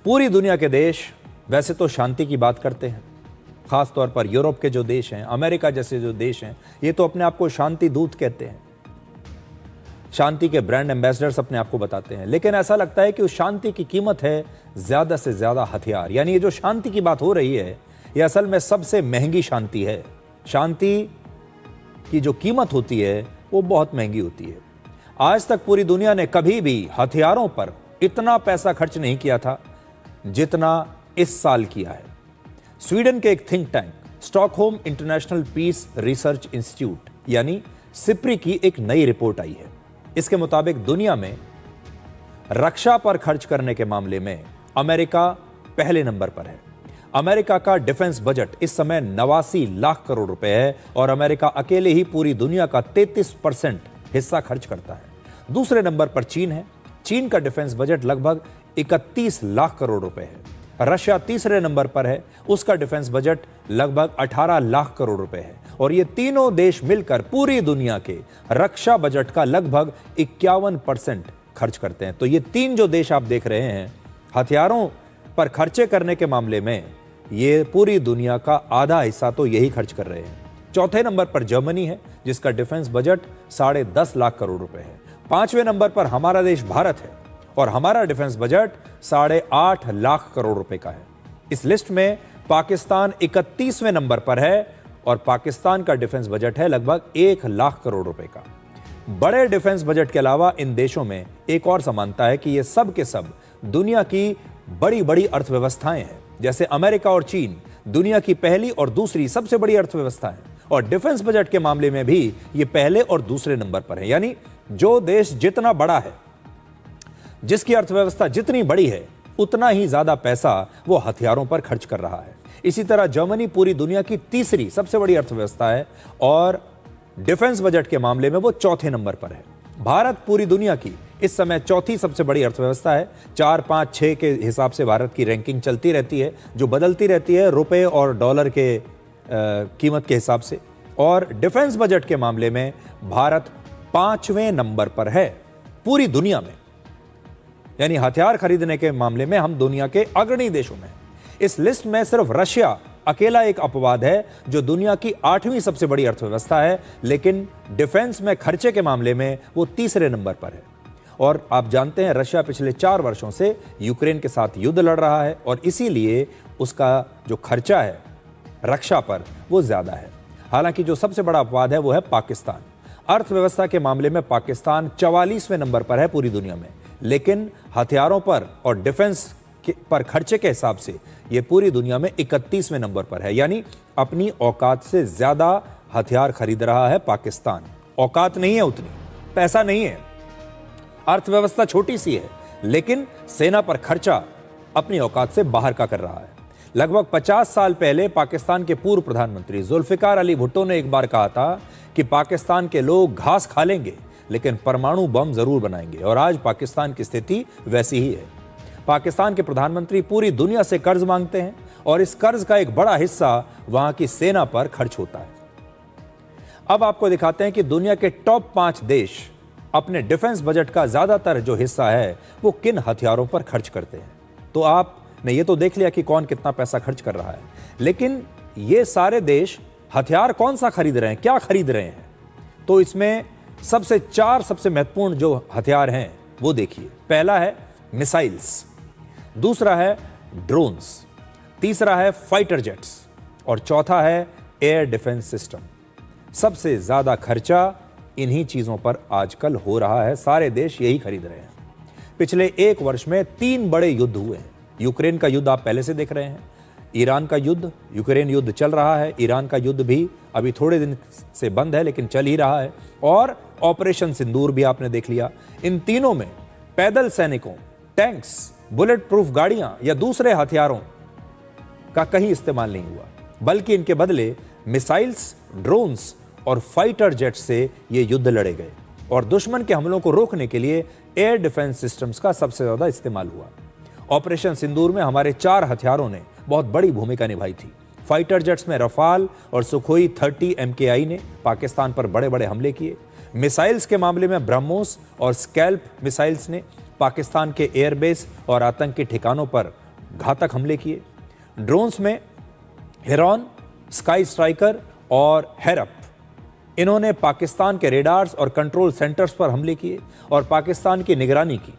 पूरी दुनिया के देश वैसे तो शांति की बात करते हैं, खास तौर पर यूरोप के जो देश हैं, अमेरिका जैसे जो देश हैं, ये तो अपने आप को शांति दूत कहते हैं, शांति के ब्रांड एम्बेसडर्स अपने आप को बताते हैं। लेकिन ऐसा लगता है कि उस शांति की कीमत है ज्यादा से ज्यादा हथियार। यानी ये जो शांति की बात हो रही है, ये असल में सबसे महंगी शांति है। शांति की जो कीमत होती है वो बहुत महंगी होती है। आज तक पूरी दुनिया ने कभी भी हथियारों पर इतना पैसा खर्च नहीं किया था जितना इस साल किया है। स्वीडन के एक think tank Stockholm International Peace Research Institute यानी सिप्री की एक नई रिपोर्ट आई है। इसके मुताबिक दुनिया में रक्षा पर खर्च करने के मामले में अमेरिका पहले नंबर पर है। अमेरिका का डिफेंस बजट इस समय 89 लाख करोड़ रुपए है और अमेरिका अकेले ही पूरी दुनिया का 33% हिस्सा खर्च करता है। दूसरे नंबर पर चीन है। चीन का डिफेंस बजट लगभग 31 लाख करोड़ रुपए है। रशिया तीसरे नंबर पर है, उसका डिफेंस बजट लगभग 18 लाख करोड़ रुपए है। और ये तीनों देश मिलकर पूरी दुनिया के रक्षा बजट का लगभग 51% खर्च करते हैं। तो ये तीन जो देश आप देख रहे हैं, हथियारों पर खर्चे करने के मामले में ये पूरी दुनिया का आधा हिस्सा तो यही खर्च कर रहे हैं। चौथे नंबर पर जर्मनी है जिसका डिफेंस बजट 10.5 लाख करोड़ रुपए है। पांचवें नंबर पर हमारा देश भारत है और हमारा डिफेंस बजट 8.5 लाख करोड़ रुपए का है। इस लिस्ट में पाकिस्तान 31वें नंबर पर है और पाकिस्तान का डिफेंस बजट है लगभग 1 लाख करोड़ रुपए का। बड़े डिफेंस बजट के अलावा इन देशों में एक और समानता है कि ये सब के सब दुनिया की बड़ी बड़ी अर्थव्यवस्थाएं हैं। जैसे अमेरिका और चीन दुनिया की पहली और दूसरी सबसे बड़ी अर्थव्यवस्था है और डिफेंस बजट के मामले में भी ये पहले और दूसरे नंबर पर है। यानी जो देश जितना बड़ा है, जिसकी अर्थव्यवस्था जितनी बड़ी है, उतना ही ज्यादा पैसा वो हथियारों पर खर्च कर रहा है। इसी तरह जर्मनी पूरी दुनिया की तीसरी सबसे बड़ी अर्थव्यवस्था है और डिफेंस बजट के मामले में वो चौथे नंबर पर है। भारत पूरी दुनिया की इस समय चौथी सबसे बड़ी अर्थव्यवस्था है। 4, 5, 6 के हिसाब से भारत की रैंकिंग चलती रहती है, जो बदलती रहती है रुपए और डॉलर के कीमत के हिसाब से। और डिफेंस बजट के मामले में भारत 5वें नंबर पर है पूरी दुनिया में। यानी हथियार खरीदने के मामले में हम दुनिया के अग्रणी देशों में। इस लिस्ट में सिर्फ रशिया अकेला एक अपवाद है जो दुनिया की 8वीं सबसे बड़ी अर्थव्यवस्था है, लेकिन डिफेंस में खर्चे के मामले में वो तीसरे नंबर पर है। और आप जानते हैं रशिया पिछले 4 वर्षों से यूक्रेन के साथ युद्ध लड़ रहा है और इसीलिए उसका जो खर्चा है रक्षा पर वो ज्यादा है। हालांकि जो सबसे बड़ा अपवाद है वो है पाकिस्तान। अर्थव्यवस्था के मामले में पाकिस्तान 44वें नंबर पर है पूरी दुनिया में, लेकिन हथियारों पर और डिफेंस पर खर्चे के हिसाब से ये पूरी दुनिया में 31वें नंबर पर है। यानी अपनी औकात से ज्यादा हथियार खरीद रहा है पाकिस्तान। औकात नहीं है उतनी, पैसा नहीं है, अर्थव्यवस्था छोटी सी है, लेकिन सेना पर खर्चा अपनी औकात से बाहर का कर रहा है। लगभग 50 साल पहले पाकिस्तान के पूर्व प्रधानमंत्री जुल्फिकार अली भुट्टो ने एक बार कहा था कि पाकिस्तान के लोग घास खा लेंगे लेकिन परमाणु बम जरूर बनाएंगे, और आज पाकिस्तान की स्थिति वैसी ही है। पाकिस्तान के प्रधानमंत्री पूरी दुनिया से कर्ज मांगते हैं और इस कर्ज का एक बड़ा हिस्सा वहां की सेना पर खर्च होता है। अब आपको दिखाते हैं कि दुनिया के टॉप 5 देश अपने डिफेंस बजट का ज्यादातर जो हिस्सा है वो किन हथियारों पर खर्च करते हैं। तो आपने ये तो देख लिया कि कौन कितना पैसा खर्च कर रहा है, लेकिन ये सारे देश हथियार कौन सा खरीद रहे हैं, क्या खरीद रहे हैं? तो इसमें सबसे महत्वपूर्ण जो हथियार हैं वो देखिए। पहला है मिसाइल्स, दूसरा है ड्रोन्स, तीसरा है फाइटर जेट्स और चौथा है एयर डिफेंस सिस्टम। सबसे ज्यादा खर्चा इन्हीं चीजों पर आजकल हो रहा है, सारे देश यही खरीद रहे हैं। पिछले 1 वर्ष में 3 बड़े युद्ध हुए हैं। यूक्रेन का युद्ध आप पहले से देख रहे हैं, ईरान का युद्ध, यूक्रेन युद्ध चल रहा है, ईरान का युद्ध भी अभी थोड़े दिन से बंद है लेकिन चल ही रहा है, और ऑपरेशन सिंदूर भी आपने देख लिया। इन तीनों में पैदल सैनिकों, टैंक्स, बुलेट प्रूफ गाड़ियां या दूसरे हथियारों का कहीं इस्तेमाल नहीं हुआ, बल्कि इनके बदले मिसाइल्स, ड्रोन्स और फाइटर जेट से ये युद्ध लड़े गए। और दुश्मन के हमलों को रोकने के लिए एयर डिफेंस सिस्टम्स का सबसे ज्यादा इस्तेमाल हुआ। ऑपरेशन सिंदूर में हमारे 4 हथियारों ने बहुत बड़ी भूमिका निभाई थी। फाइटर जेट्स में रफाल और सुखोई 30 MKI ने पाकिस्तान पर बड़े बड़े हमले किए। मिसाइल्स के मामले में ब्रह्मोस और स्कैल्प मिसाइल्स ने पाकिस्तान के एयरबेस और आतंकी ठिकानों पर घातक हमले किए। ड्रोन्स में हेरॉन, स्काई स्ट्राइकर और हेरप, इन्होंने पाकिस्तान के रेडार्स और कंट्रोल सेंटर्स पर हमले किए और पाकिस्तान की निगरानी की।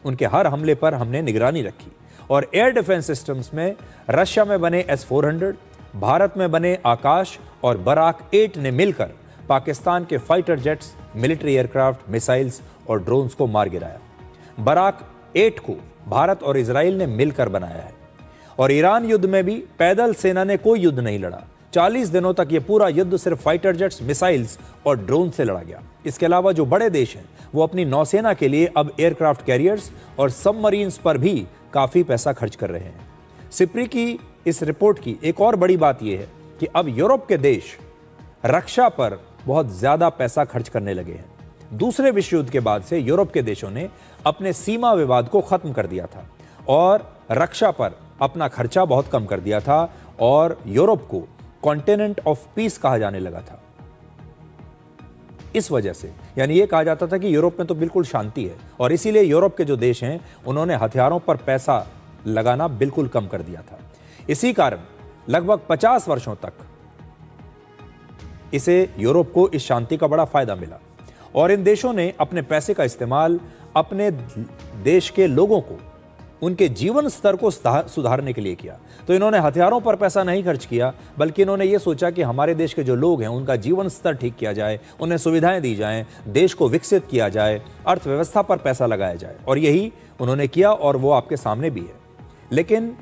उनके हर हमले पर हमने निगरानी रखी। और एयर डिफेंस सिस्टम्स में रशिया में बने S-400, भारत में बने आकाश और बराक 8 ने मिलकर पाकिस्तान के fighter jets, military aircraft, missiles और ड्रोन्स को मार गिराया। बराक 8 को भारत और इजराइल ने मिलकर बनाया है। और ईरान युद्ध में भी पैदल सेना ने कोई युद्ध नहीं लड़ा। 40 दिनों तक यह पूरा युद्ध सिर्फ फाइटर जेट्स, मिसाइल्स और ड्रोन से लड़ा गया। इसके अलावा जो बड़े देश हैं वो अपनी नौसेना के लिए अब एयरक्राफ्ट कैरियर्स और सबमरीन्स पर भी काफी पैसा खर्च कर रहे हैं। सिप्री की इस रिपोर्ट की एक और बड़ी बात यह है कि अब यूरोप के देश रक्षा पर बहुत ज्यादा पैसा खर्च करने लगे हैं। दूसरे विश्व युद्ध के बाद से यूरोप के देशों ने अपने सीमा विवाद को खत्म कर दिया था और रक्षा पर अपना खर्चा बहुत कम कर दिया था और यूरोप को कॉन्टिनेंट ऑफ पीस कहा जाने लगा था। इस वजह से यानी यह कहा जाता था कि यूरोप में तो बिल्कुल शांति है और इसीलिए यूरोप के जो देश हैं उन्होंने हथियारों पर पैसा लगाना बिल्कुल कम कर दिया था। इसी कारण लगभग 50 वर्षों तक इसे यूरोप को इस शांति का बड़ा फायदा मिला और इन देशों ने अपने पैसे का इस्तेमाल अपने देश के लोगों को, उनके जीवन स्तर को सुधारने के लिए किया। तो इन्होंने हथियारों पर पैसा नहीं खर्च किया, बल्कि इन्होंने ये सोचा कि हमारे देश के जो लोग हैं उनका जीवन स्तर ठीक किया जाए, उन्हें सुविधाएं दी जाएं, देश को विकसित किया जाए, अर्थव्यवस्था पर पैसा लगाया जाए। और यही उन्होंने किया और वो आपके सामने भी है। लेकिन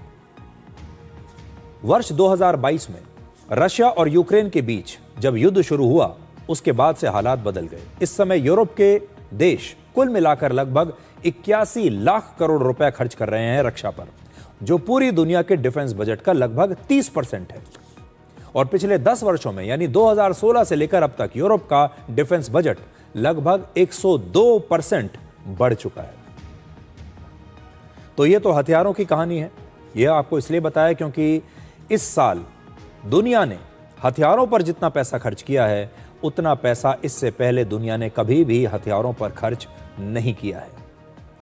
वर्ष 2022 में रशिया और यूक्रेन के बीच जब युद्ध शुरू हुआ उसके बाद से हालात बदल गए। इस समय यूरोप के देश कुल मिलाकर लगभग 81 लाख करोड़ रुपए खर्च कर रहे हैं रक्षा पर, जो पूरी दुनिया के डिफेंस बजट का लगभग 30% है। और पिछले 10 वर्षों में यानी 2016 से लेकर अब तक यूरोप का डिफेंस बजट लगभग 102% बढ़ चुका है। तो यह तो हथियारों की कहानी है। यह आपको इसलिए बताया क्योंकि इस साल दुनिया ने हथियारों पर जितना पैसा खर्च किया है उतना पैसा इससे पहले दुनिया ने कभी भी हथियारों पर खर्च नहीं किया है।